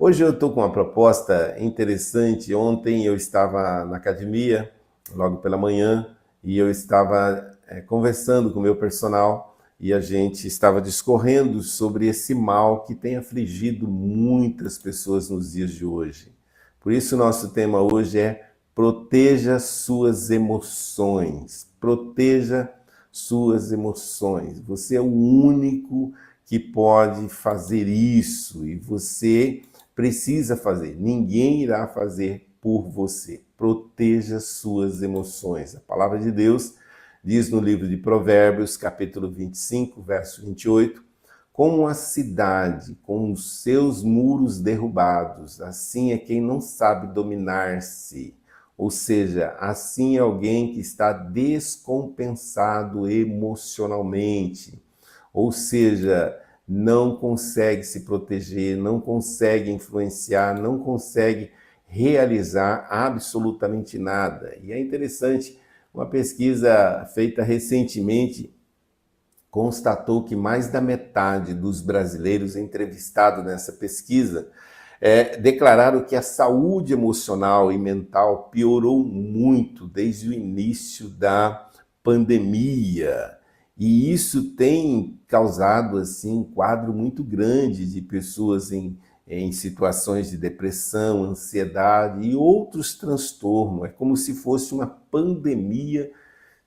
Hoje eu estou com uma proposta interessante. Ontem eu estava na academia, logo pela manhã, e eu estava conversando com o meu personal e a gente estava discorrendo sobre esse mal que tem afligido muitas pessoas nos dias de hoje. Por isso, nosso tema hoje é proteja suas emoções. Proteja suas emoções. Você é o único que pode fazer isso e você precisa fazer. Ninguém irá fazer por você. Proteja suas emoções. A palavra de Deus diz no livro de Provérbios, capítulo 25, verso 28, como a cidade com os seus muros derrubados, assim é quem não sabe dominar-se. Ou seja, assim é alguém que está descompensado emocionalmente. Ou seja, não consegue se proteger, não consegue influenciar, não consegue realizar absolutamente nada. E é interessante, uma pesquisa feita recentemente constatou que mais da metade dos brasileiros entrevistados nessa pesquisa declararam que a saúde emocional e mental piorou muito desde o início da pandemia. E isso tem causado assim, um quadro muito grande de pessoas em situações de depressão, ansiedade e outros transtornos. É como se fosse uma pandemia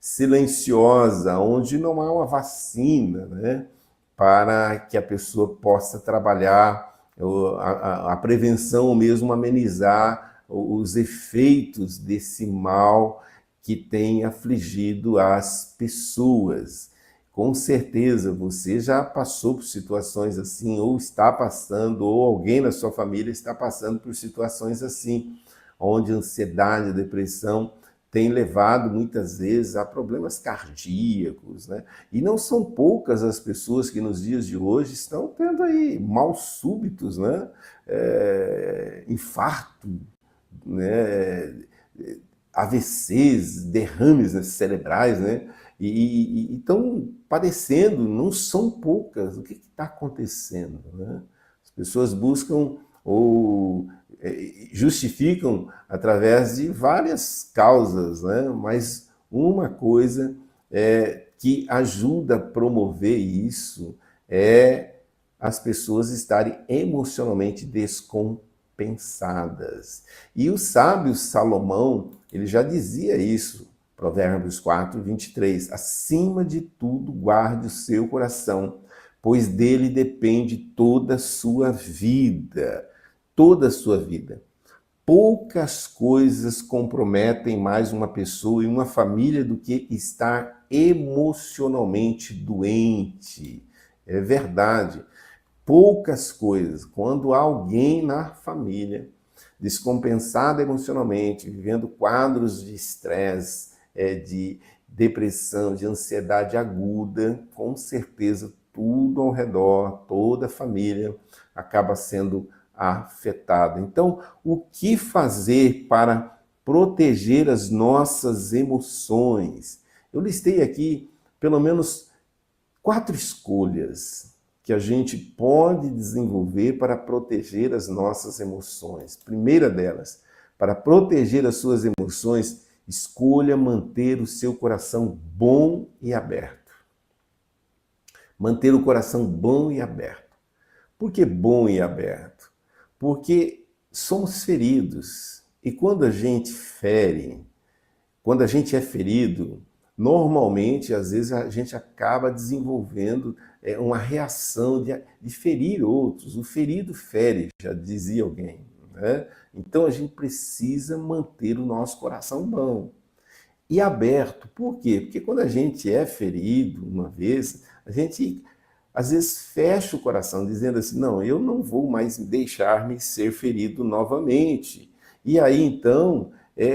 silenciosa, onde não há uma vacina, né, para que a pessoa possa trabalhar a prevenção, ou mesmo amenizar os efeitos desse mal que tem afligido as pessoas. Com certeza você já passou por situações assim, ou está passando, ou alguém na sua família está passando por situações assim, onde ansiedade, depressão tem levado muitas vezes a problemas cardíacos, né? E não são poucas as pessoas que nos dias de hoje estão tendo aí mal súbitos, né? Infarto, né? AVCs, derrames, né, cerebrais, né? E estão padecendo, não são poucas. O que está acontecendo, né? As pessoas buscam ou justificam através de várias causas, né? Mas uma coisa que ajuda a promover isso é as pessoas estarem emocionalmente descompensadas. E o sábio Salomão, ele já dizia isso, Provérbios 4, 23, acima de tudo guarde o seu coração, pois dele depende toda a sua vida. Toda a sua vida. Poucas coisas comprometem mais uma pessoa e uma família do que estar emocionalmente doente. É verdade. Poucas coisas. Quando há alguém na família descompensado emocionalmente, vivendo quadros de estresse, de depressão, de ansiedade aguda, com certeza tudo ao redor, toda a família acaba sendo afetada. Então, o que fazer para proteger as nossas emoções? Eu listei aqui pelo menos 4 escolhas que a gente pode desenvolver para proteger as nossas emoções. Primeira delas, para proteger as suas emoções, escolha manter o seu coração bom e aberto. Manter o coração bom e aberto. Por que bom e aberto? Porque somos feridos. E quando a gente fere, quando a gente é ferido, normalmente, às vezes, a gente acaba desenvolvendo uma reação de ferir outros. O ferido fere, já dizia alguém, né? Então a gente precisa manter o nosso coração bom e aberto. Por quê? Porque quando a gente é ferido uma vez, a gente às vezes fecha o coração, dizendo assim, não, eu não vou mais deixar-me ser ferido novamente. E aí, então,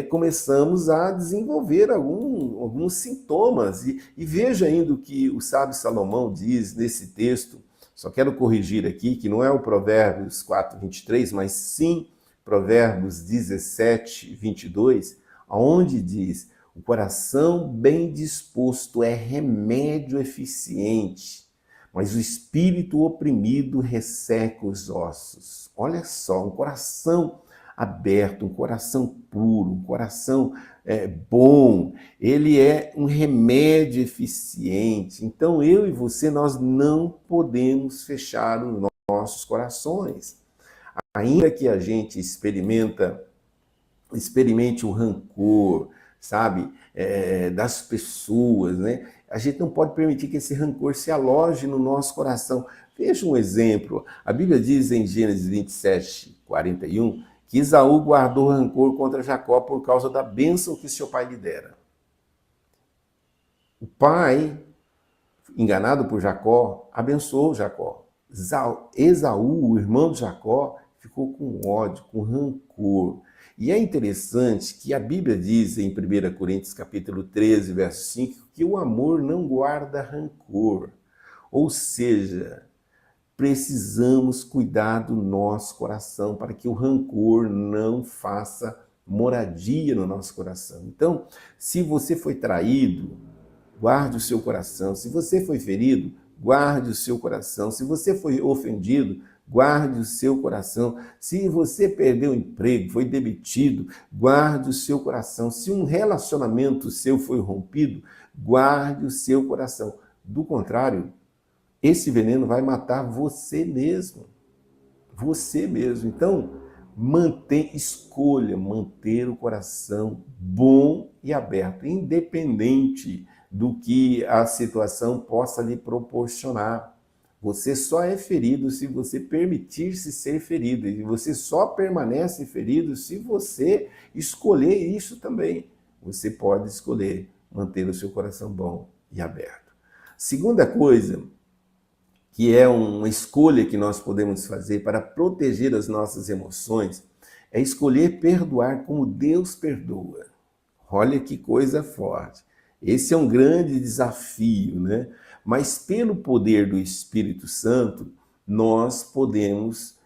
começamos a desenvolver alguns sintomas. E veja ainda o que o sábio Salomão diz nesse texto. Só quero corrigir aqui, que não é o Provérbios 4, 23, mas sim Provérbios 17, 22, onde diz, o coração bem disposto é remédio eficiente, mas o espírito oprimido resseca os ossos. Olha só, um coração aberto, um coração puro, um coração bom, ele é um remédio eficiente. Então eu e você, nós não podemos fechar os nossos corações. Ainda que a gente experimente o rancor, sabe, das pessoas, né? A gente não pode permitir que esse rancor se aloje no nosso coração. Veja um exemplo. A Bíblia diz em Gênesis 27, 41, que Esaú guardou rancor contra Jacó por causa da bênção que seu pai lhe dera. O pai, enganado por Jacó, abençoou Jacó. Esaú, o irmão de Jacó, ficou com ódio, com rancor. E é interessante que a Bíblia diz em 1 Coríntios capítulo 13, verso 5, que o amor não guarda rancor. Ou seja, precisamos cuidar do nosso coração para que o rancor não faça moradia no nosso coração. Então, se você foi traído, guarde o seu coração. Se você foi ferido, guarde o seu coração. Se você foi ofendido, guarde o seu coração. Se você perdeu o emprego, foi demitido, guarde o seu coração. Se um relacionamento seu foi rompido, guarde o seu coração. Do contrário, esse veneno vai matar você mesmo. Você mesmo. Então, escolha manter o coração bom e aberto, independente do que a situação possa lhe proporcionar. Você só é ferido se você permitir-se ser ferido. E você só permanece ferido se você escolher isso também. Você pode escolher manter o seu coração bom e aberto. Segunda coisa, que é uma escolha que nós podemos fazer para proteger as nossas emoções, é escolher perdoar como Deus perdoa. Olha que coisa forte. Esse é um grande desafio, né? Mas pelo poder do Espírito Santo, nós podemos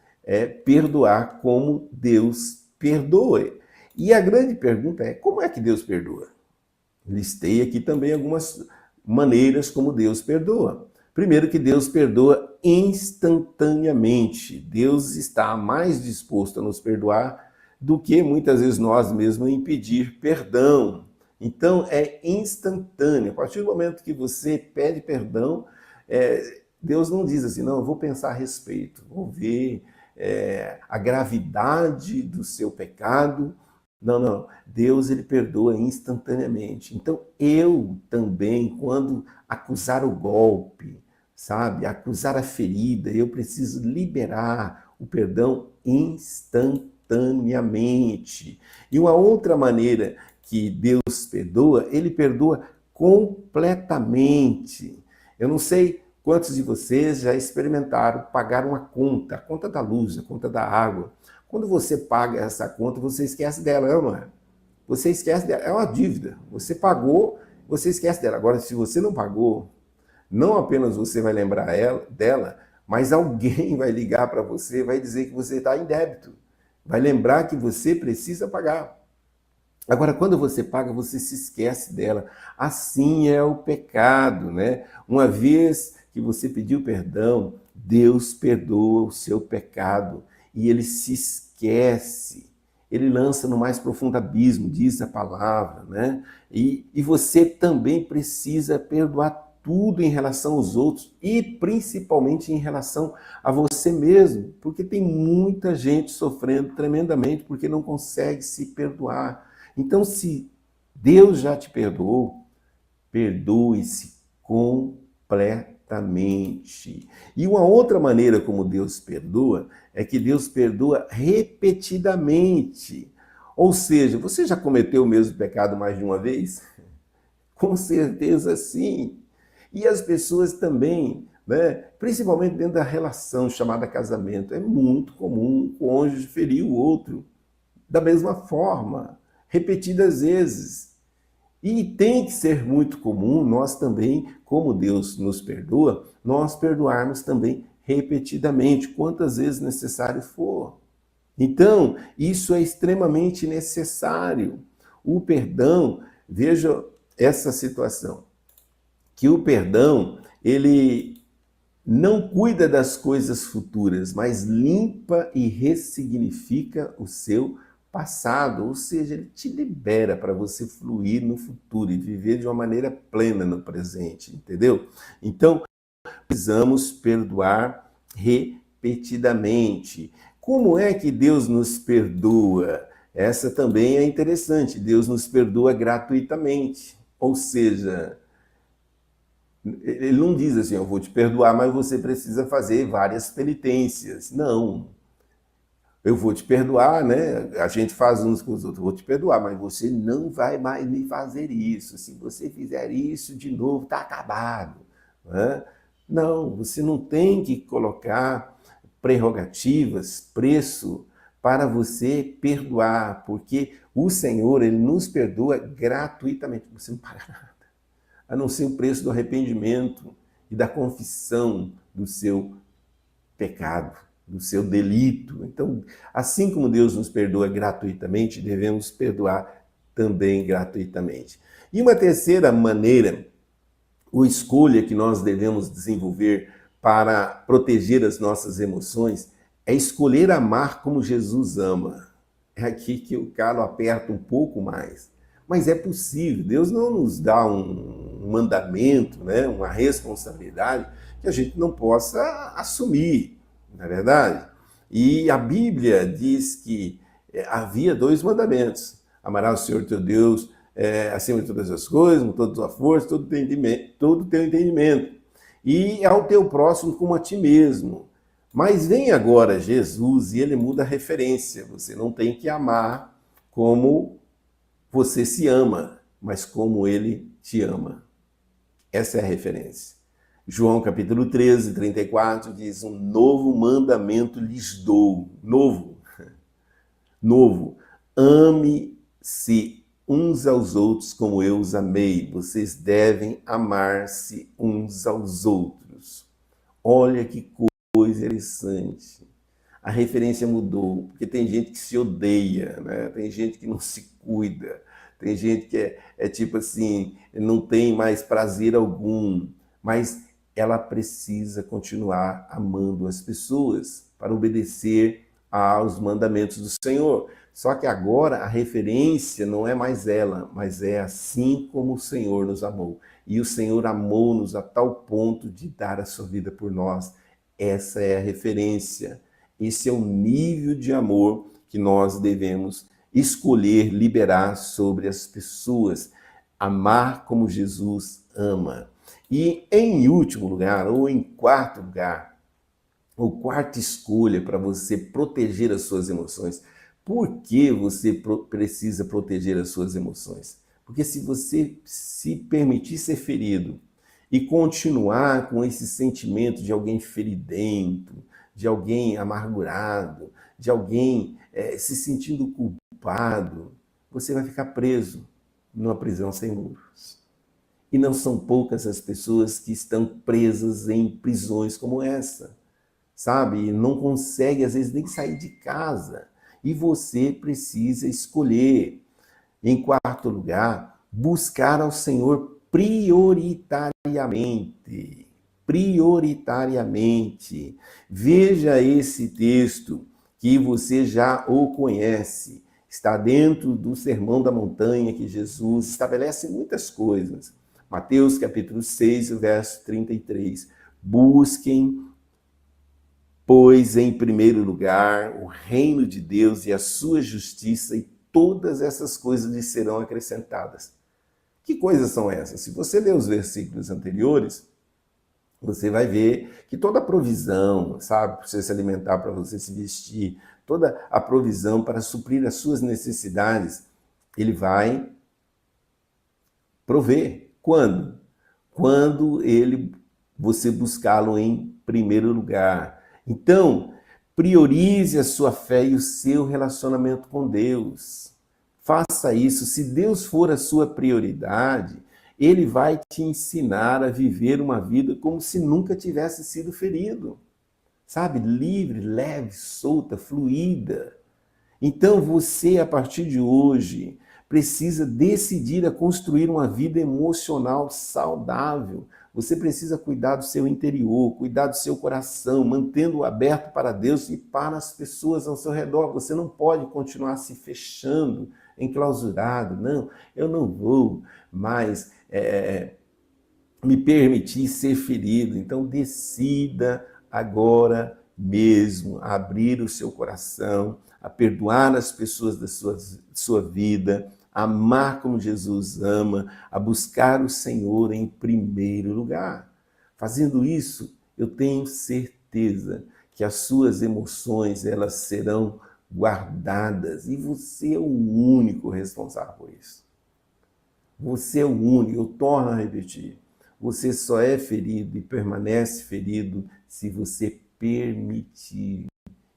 perdoar como Deus perdoa. E a grande pergunta é, como é que Deus perdoa? Listei aqui também algumas maneiras como Deus perdoa. Primeiro, que Deus perdoa instantaneamente. Deus está mais disposto a nos perdoar do que muitas vezes nós mesmos em pedir perdão. Então é instantâneo. A partir do momento que você pede perdão, Deus não diz assim, não, eu vou pensar a respeito, vou ver a gravidade do seu pecado. Não. Deus, ele perdoa instantaneamente. Então eu também, quando acusar o golpe, sabe, acusar a ferida, eu preciso liberar o perdão instantaneamente. E uma outra maneira que Deus perdoa, ele perdoa completamente. Eu não sei quantos de vocês já experimentaram pagar uma conta, a conta da luz, a conta da água. Quando você paga essa conta, você esquece dela, não é? Você esquece dela, é uma dívida. Você pagou, você esquece dela. Agora, se você não pagou, não apenas você vai lembrar dela, mas alguém vai ligar para você, vai dizer que você está em débito. Vai lembrar que você precisa pagar. Agora, quando você paga, você se esquece dela. Assim é o pecado, né? Uma vez que você pediu perdão, Deus perdoa o seu pecado e ele se esquece. Ele lança no mais profundo abismo, diz a palavra, né? E você também precisa perdoar tudo em relação aos outros e principalmente em relação a você mesmo, porque tem muita gente sofrendo tremendamente porque não consegue se perdoar. Então, se Deus já te perdoou, perdoe-se completamente. E uma outra maneira como Deus perdoa é que Deus perdoa repetidamente. Ou seja, você já cometeu o mesmo pecado mais de uma vez? Com certeza sim. E as pessoas também, né? Principalmente dentro da relação chamada casamento, é muito comum o cônjuge ferir o outro da mesma forma, repetidas vezes. E tem que ser muito comum nós também, como Deus nos perdoa, nós perdoarmos também repetidamente, quantas vezes necessário for. Então, isso é extremamente necessário. O perdão, veja essa situação, que o perdão, ele não cuida das coisas futuras, mas limpa e ressignifica o seu passado, ou seja, ele te libera para você fluir no futuro e viver de uma maneira plena no presente, entendeu? Então, precisamos perdoar repetidamente. Como é que Deus nos perdoa? Essa também é interessante. Deus nos perdoa gratuitamente. Ou seja, ele não diz assim, eu vou te perdoar, mas você precisa fazer várias penitências. Não. Eu vou te perdoar, né? A gente faz uns com os outros, eu vou te perdoar, mas você não vai mais me fazer isso. Se você fizer isso de novo, está acabado. Né? Não, você não tem que colocar prerrogativas, preço para você perdoar, porque o Senhor, Ele nos perdoa gratuitamente. Você não paga nada, a não ser o preço do arrependimento e da confissão do seu pecado, do seu delito. Então, assim como Deus nos perdoa gratuitamente, devemos perdoar também gratuitamente. E uma terceira maneira, ou escolha que nós devemos desenvolver para proteger as nossas emoções, é escolher amar como Jesus ama. É aqui que o calo aperta um pouco mais. Mas é possível. Deus não nos dá um mandamento, né, uma responsabilidade que a gente não possa assumir, não é verdade? E a Bíblia diz que havia 2 mandamentos. Amarás o Senhor teu Deus acima de todas as coisas, com toda a tua força, todo o teu entendimento. E ao teu próximo como a ti mesmo. Mas vem agora Jesus e ele muda a referência. Você não tem que amar como você se ama, mas como ele te ama. Essa é a referência. João capítulo 13, 34 diz, um novo mandamento lhes dou. Novo. Ame-se uns aos outros como eu os amei. Vocês devem amar-se uns aos outros. Olha que coisa interessante. A referência mudou, porque tem gente que se odeia, né? Tem gente que não se cuida, tem gente que é tipo assim, não tem mais prazer algum, mas ela precisa continuar amando as pessoas para obedecer aos mandamentos do Senhor. Só que agora a referência não é mais ela, mas é assim como o Senhor nos amou. E o Senhor amou-nos a tal ponto de dar a sua vida por nós. Essa é a referência. Esse é o nível de amor que nós devemos escolher liberar sobre as pessoas. Amar como Jesus ama. E em último lugar, ou em quarto lugar, ou quarta escolha para você proteger as suas emoções. Por que você precisa proteger as suas emoções? Porque se você se permitir ser ferido e continuar com esse sentimento de alguém feridento, de alguém amargurado, de alguém se sentindo culpado, você vai ficar preso numa prisão sem muros. E não são poucas as pessoas que estão presas em prisões como essa, sabe? Não consegue, às vezes, nem sair de casa. E você precisa escolher. Em quarto lugar, buscar ao Senhor prioritariamente. Prioritariamente. Veja esse texto que você já o conhece. Está dentro do Sermão da Montanha que Jesus estabelece muitas coisas. Mateus capítulo 6, verso 33. Busquem, pois, em primeiro lugar, o reino de Deus e a sua justiça, e todas essas coisas lhe serão acrescentadas. Que coisas são essas? Se você ler os versículos anteriores, você vai ver que toda a provisão, sabe, para você se alimentar, para você se vestir, toda a provisão para suprir as suas necessidades, ele vai prover. Quando? Quando você buscá-lo em primeiro lugar. Então, priorize a sua fé e o seu relacionamento com Deus. Faça isso. Se Deus for a sua prioridade, Ele vai te ensinar a viver uma vida como se nunca tivesse sido ferido. Sabe? Livre, leve, solta, fluida. Então você, a partir de hoje, precisa decidir a construir uma vida emocional saudável. Você precisa cuidar do seu interior, cuidar do seu coração, mantendo-o aberto para Deus e para as pessoas ao seu redor. Você não pode continuar se fechando, enclausurado. Não, eu não vou mais me permitir ser ferido. Então decida agora mesmo a abrir o seu coração, a perdoar as pessoas da sua vida, a amar como Jesus ama, a buscar o Senhor em primeiro lugar. Fazendo isso, eu tenho certeza que as suas emoções elas serão guardadas e você é o único responsável por isso. Você é o único, eu torno a repetir. Você só é ferido e permanece ferido se você permitir.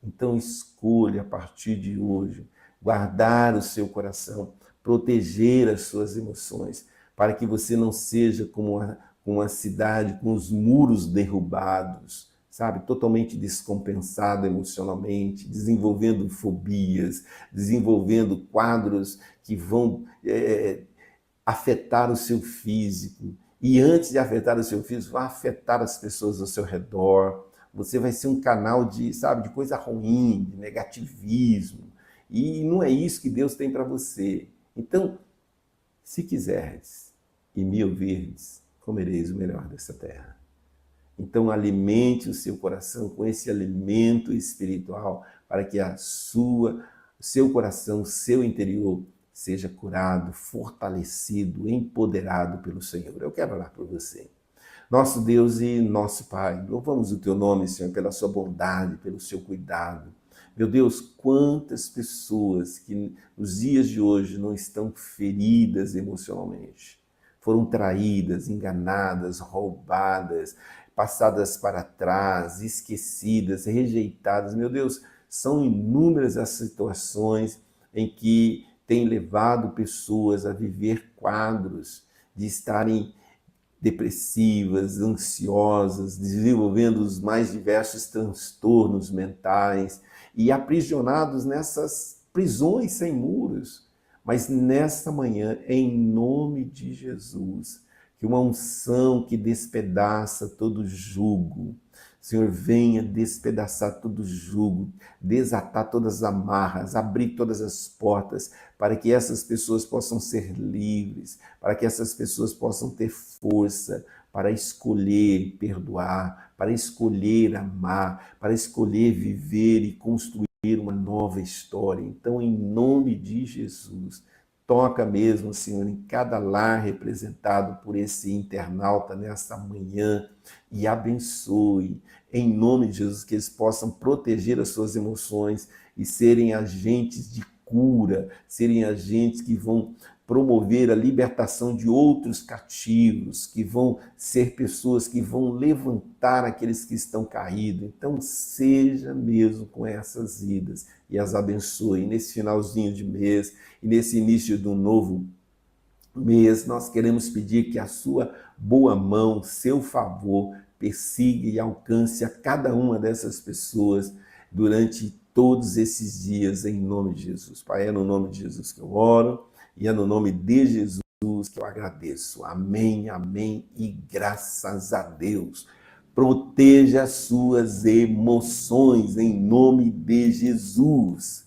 Então escolha a partir de hoje guardar o seu coração, proteger as suas emoções, para que você não seja como uma cidade com os muros derrubados, sabe, totalmente descompensado emocionalmente, desenvolvendo fobias, desenvolvendo quadros que vão afetar o seu físico. E antes de afetar o seu físico, vai afetar as pessoas ao seu redor. Você vai ser um canal de coisa ruim, de negativismo. E não é isso que Deus tem para você. Então, se quiserdes e me ouvirdes, comereis o melhor dessa terra. Então, alimente o seu coração com esse alimento espiritual para que o seu coração, o seu interior, seja curado, fortalecido, empoderado pelo Senhor. Eu quero orar por você. Nosso Deus e nosso Pai, louvamos o Teu nome, Senhor, pela Sua bondade, pelo Seu cuidado. Meu Deus, quantas pessoas que nos dias de hoje não estão feridas emocionalmente, foram traídas, enganadas, roubadas, passadas para trás, esquecidas, rejeitadas. Meu Deus, são inúmeras as situações em que tem levado pessoas a viver quadros de estarem depressivas, ansiosas, desenvolvendo os mais diversos transtornos mentais e aprisionados nessas prisões sem muros. Mas nesta manhã, em nome de Jesus, que uma unção que despedaça todo jugo, Senhor, venha despedaçar todo jugo, desatar todas as amarras, abrir todas as portas, para que essas pessoas possam ser livres, para que essas pessoas possam ter força para escolher perdoar, para escolher amar, para escolher viver e construir uma nova história. Então, em nome de Jesus, toca mesmo, Senhor, em cada lar representado por esse internauta nesta manhã e abençoe, em nome de Jesus, que eles possam proteger as suas emoções e serem agentes de cura, serem agentes que vão promover a libertação de outros cativos, que vão ser pessoas que vão levantar aqueles que estão caídos. Então, seja mesmo com essas vidas e as abençoe. Nesse finalzinho de mês e nesse início de um novo mês, nós queremos pedir que a sua boa mão, seu favor, persiga e alcance a cada uma dessas pessoas durante todos esses dias, em nome de Jesus. Pai, é no nome de Jesus que eu oro e é no nome de Jesus que eu agradeço. Amém, amém e graças a Deus. Proteja as suas emoções em nome de Jesus.